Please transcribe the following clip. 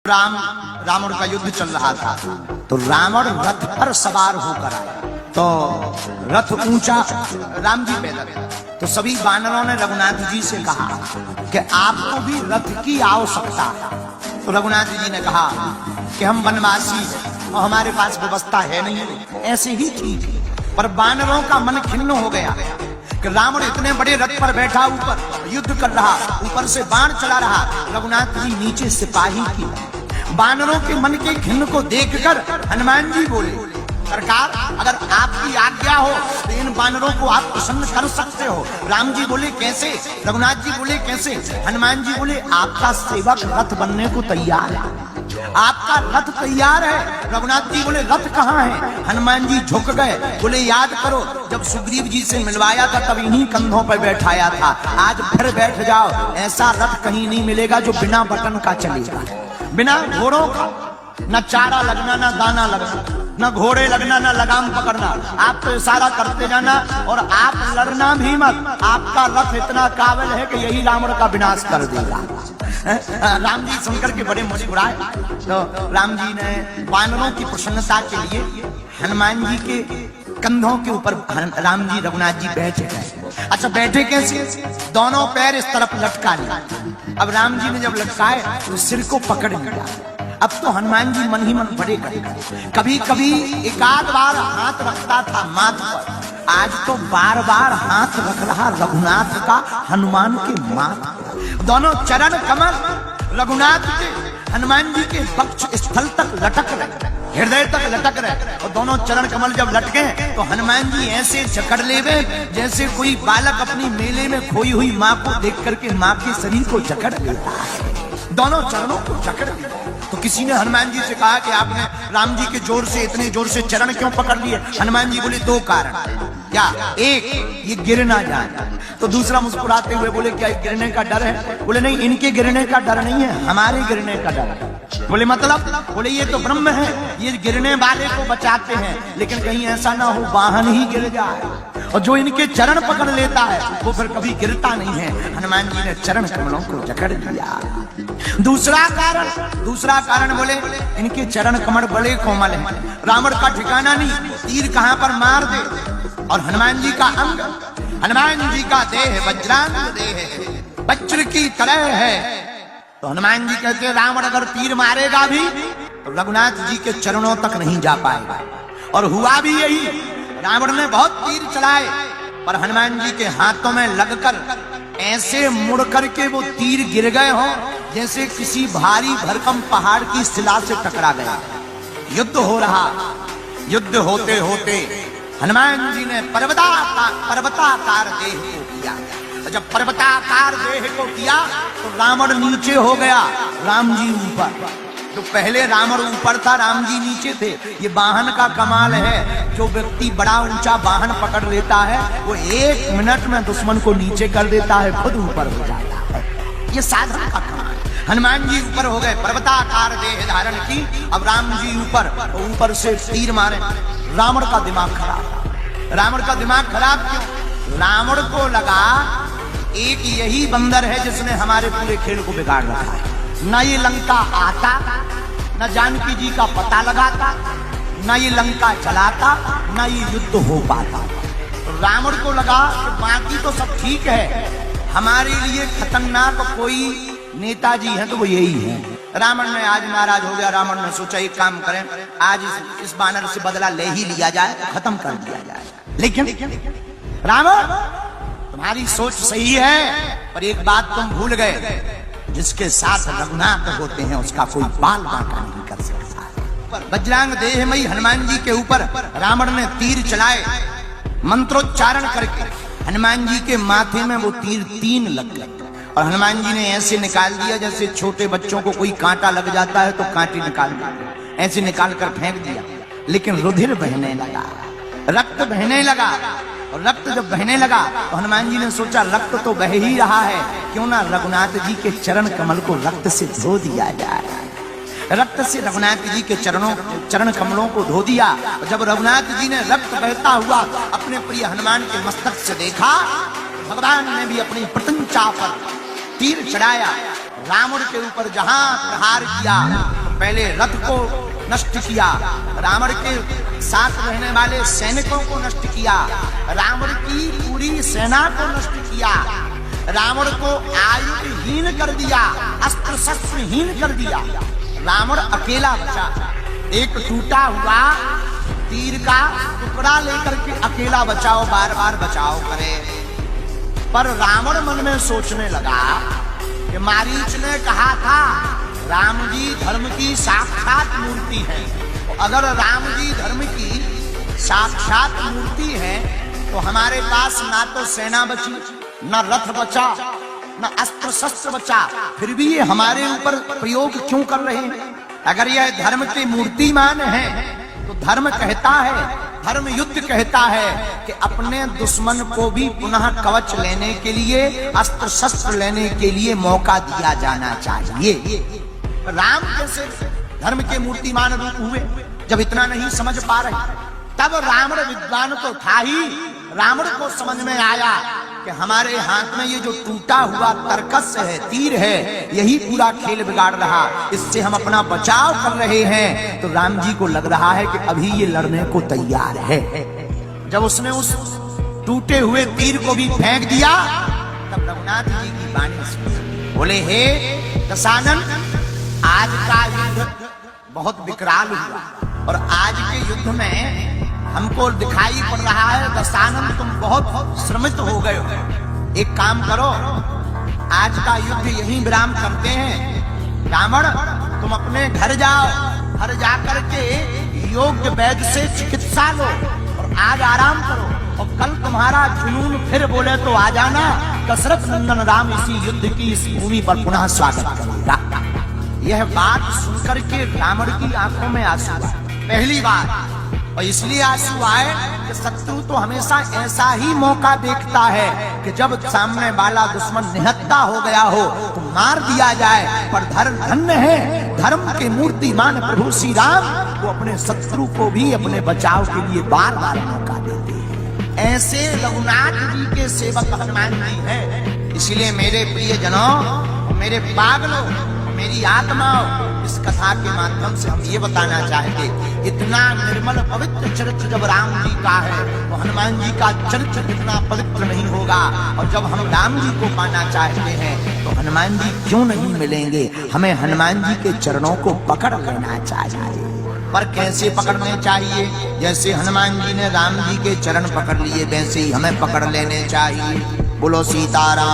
रावण का युद्ध चल रहा था तो रावण रथ पर सवार होकर आया। तो रथ ऊंचा, राम जी पैदल। तो सभी वानरों ने रघुनाथ जी से कहा कि आपको भी रथ की आवश्यकता है। तो रघुनाथ जी ने कहा कि हम वनवासी और हमारे पास व्यवस्था है नहीं, ऐसे ही ठीक है। पर वानरों का मन खिन्न हो गया कि रावण इतने बड़े रथ पर बैठा, ऊपर युद्ध कर रहा, ऊपर से बाण चला रहा, रघुनाथ जी नीचे सिपाही की। वानरों के मन के खिन्न को देखकर हनुमान जी बोले, सरकार अगर आपकी आज्ञा हो तो इन वानरों को आप प्रसन्न कर सकते हो। राम जी बोले कैसे? रघुनाथ जी बोले कैसे? हनुमान जी बोले आपका सेवक रथ बनने को तैयार है, आपका रथ तैयार है। रघुनाथ जी बोले रथ कहाँ है? हनुमान जी झुक गए, बोले याद करो जब सुग्रीव जी से मिलवाया था तब इन्हीं कंधों पर बैठाया था, आज फिर बैठ जाओ। ऐसा रथ कहीं नहीं मिलेगा जो बिना बटन का चलेगा, बिना घोड़ों का, न चारा लगना, न दाना लगना, न घोड़े लगना, न लगाम पकड़ना। आप तो इशारा करते जाना और आप लड़ना भी मत। आपका रथ इतना काबिल है कि यही रावण का विनाश कर देगा। राम जी सुनकर के बड़े मुस्कुराए। तो राम जी ने वानरों की प्रसन्नता के लिए हनुमान जी के कंधों के ऊपर राम जी रघुनाथ जी बैठे गए। अच्छा बैठे कैसे? दोनों पैर इस तरफ लटका लिया। अब राम जी ने जब लटकाए तो सिर को पकड़ लिया। अब तो हनुमान जी मन ही मन बड़े गए। कभी कभी एकाध बार हाथ रखता था माथ पर, आज तो बार बार हाथ रख रहा रघुनाथ का हनुमान के माथ पर। दोनों चरण कमल रघुनाथ के हनुमान जी के वक्ष स्थल तक लटक रहे, हृदय तक लटक रहे। और दोनों चरण कमल जब लटके तो हनुमान जी ऐसे जकड़ लेवे जैसे कोई बालक अपनी मेले में खोई हुई माँ को देख करके माँ के शरीर को जकड़ लेता है। दोनों चरणों को जकड़ लिया। तो किसी ने हनुमान जी से कहा कि आपने राम जी के जोर से, इतने जोर से चरण क्यों पकड़ लिए? हनुमान जी बोले दो कारण। क्या? एक, ये गिर ना जाए। तो दूसरा मुस्कुराते हुए बोले क्या गिरने का डर है? बोले नहीं, इनके गिरने का डर नहीं है, हमारे गिरने का डर है। बोले मतलब? बोले ये तो ब्रह्म है, ये गिरने वाले को बचाते हैं, लेकिन कहीं ऐसा ना हो वाहन ही गिर जाए। और जो इनके चरण पकड़ लेता है वो फिर कभी गिरता नहीं है। हनुमान जी ने चरण कमलों को जकड़ लिया। दूसरा कारण बोले इनके चरण कमल बड़े कोमल हैं, रावण का ठिकाना नहीं, तीर कहां पर मार दे। और हनुमान जी का अंग, हनुमान जी का देह वज्रांग देह है, वज्र की तरह है। तो हनुमान जी कहते हैं रावण अगर तीर मारेगा भी तो रघुनाथ जी के चरणों तक नहीं जा पाएगा। और हुआ भी यही, रावण ने बहुत तीर चलाए पर हनुमान जी के हाथों में लगकर ऐसे मुड़ करके वो तीर गिर गए हों जैसे किसी भारी भरकम पहाड़ की शिला से टकरा गया। युद्ध हो रहा, युद्ध होते होते हनुमान जी ने पर्वताकार देह को किया। जब पर्वताकार देह को किया तो रावण नीचे हो गया, राम जी ऊपर। तो पहले रावण ऊपर था, राम जी नीचे थे। ये वाहन का कमाल है, जो व्यक्ति बड़ा ऊंचा वाहन पकड़ लेता है वो 1 मिनट में दुश्मन को नीचे कर देता है, खुद ऊपर हो जाता है। ये साधन का कमाल। हनुमान जी ऊपर हो गए, पर्वताकार देह धारण की। अब राम जी ऊपर से तीर मारे। रावण का दिमाग खराब। रावण का दिमाग खराब क्यों? रावण को लगा एक यही बंदर है जिसने हमारे पूरे खेल को बिगाड़ रखा है। न ये लंका आता, न जानकी जी का पता लगाता, न ये लंका चलाता, न ये युद्ध हो पाता। रावण को लगा कि बाकी तो सब ठीक है, हमारे लिए खतरनाक कोई नेताजी है तो वो यही है। रावण ने आज नाराज हो गया। रावण ने सोचा एक काम करें, आज इस बानर से बदला ले ही लिया जाए, खत्म कर दिया जाए। लेकिन रावण तुम्हारी सोच सही है, पर एक बात तुम भूल गए, जिसके साथ रघुनाथ होते हैं उसका कोई बाल बांका नहीं कर सकता। वज्रांग देहमयी हनुमान जी के ऊपर रावण ने तीर चलाए, मंत्रोच्चारण करके हनुमान जी के माथे में वो तीर 3 लग गए। और हनुमान जी ने ऐसे निकाल दिया जैसे छोटे बच्चों को कोई कांटा लग जाता है तो कांटे निकाल दिया, ऐसे निकाल कर फेंक दिया। लेकिन रुधिर बहने लगा, रक्त बहने लगा। और रक्त जब बहने लगा तो हनुमान जी ने सोचा रक्त तो बह ही रहा है, क्यों ना रघुनाथ जी के चरण कमल को रक्त से धो दिया जाए। रक्त से रघुनाथ जी के चरण कमलों को धो दिया। और जब रघुनाथ जी ने रक्त बहता हुआ अपने प्रिय हनुमान के मस्तक से देखा, भगवान ने भी अपनी प्रत्यंचा पर तीर चढ़ाया। रावण के ऊपर जहां प्रहार किया तो पहले रथ को नष्ट किया, रावण के साथ रहने वाले सैनिकों को नष्ट किया, रावण की पूरी सेना को नष्ट किया, रावण को आयुधहीन कर दिया, अस्त्र शस्त्रहीन कर दिया। रावण अकेला बचा, एक टूटा हुआ तीर का टुकड़ा लेकर के अकेला बचाओ, बार बार बचाओ करे। पर रावण मन में सोचने लगा कि मारीच ने कहा था राम जी धर्म की साक्षात मूर्ति है, तो अगर राम जी धर्म की साक्षात मूर्ति है तो हमारे पास ना तो सेना बची, न रथ बचा, न अस्त्र शस्त्र बचा, फिर भी ये हमारे ऊपर प्रयोग क्यों कर रहे हैं? अगर यह धर्म के मूर्तिमान है तो धर्म कहता है, धर्म युद्ध कहता है कि अपने दुश्मन को भी पुनः कवच लेने के लिए, अस्त्र शस्त्र लेने के लिए मौका दिया जाना चाहिए। राम कैसे धर्म के मूर्तिमान रूप हुए जब इतना नहीं समझ पा रहे? तब रावण विद्वान तो था ही, रावण को समझ में आया कि हमारे हाथ में ये जो टूटा हुआ तरकस है, तीर है, यही पूरा खेल बिगाड़ रहा, इससे हम अपना बचाव कर रहे हैं। तो राम जी को लग रहा है कि अभी ये लड़ने को तैयार है। जब उसने उस टूटे हुए तीर को भी फेंक दिया तब रघुनाथ जी की वाणी सुनी, बोले हे दशानन, आज का युद्ध बहुत विकराल हुआ और आज के युद्ध में हमको दिखाई पड़ रहा है दशानन तुम बहुत श्रमित हो गए हो। एक काम करो, आज का युद्ध यहीं विराम करते हैं। रावण तुम अपने घर जाओ, घर जाकर के योग्य वैद्य से चिकित्सा लो और आज आराम करो, और कल तुम्हारा जुनून फिर बोले तो आ जाना। दशरथ नंदन राम इसी युद्ध की इस भूमि पर पुनः स्वागत करेगा। यह बात सुनकर के रावण की आंखों में आंसू आए, पहली बार। और इसलिए आंसू आए कि शत्रु तो हमेशा ऐसा ही मौका देखता है कि जब सामने वाला दुश्मन निहत्था हो गया हो तो मार दिया जाए। पर धर्म धन्य है, धर्म के मूर्तिमान प्रभु श्री राम वो अपने शत्रु को भी अपने बचाव के लिए बार बार मौका देते हैं। ऐसे रघुनाथ जी के सेवक हनुमान जी हैं। इसलिए मेरे प्रिय जनों, मेरे पागलों, मेरी आत्माओं, इस कथा के माध्यम से हम ये बताना चाहेंगे, इतना निर्मल पवित्र चरित्र जब राम जी का है तो हनुमान जी का चरित्र कितना पवित्र नहीं होगा। और जब हम राम जी को पाना चाहते हैं तो हनुमान जी क्यों नहीं मिलेंगे? हमें हनुमान जी के चरणों को पकड़ लेना चाहिए। पर कैसे पकड़ने चाहिए? जैसे हनुमान जी ने राम जी के चरण पकड़ लिए, वैसे ही हमें पकड़ लेने चाहिए। बोलो सीताराम।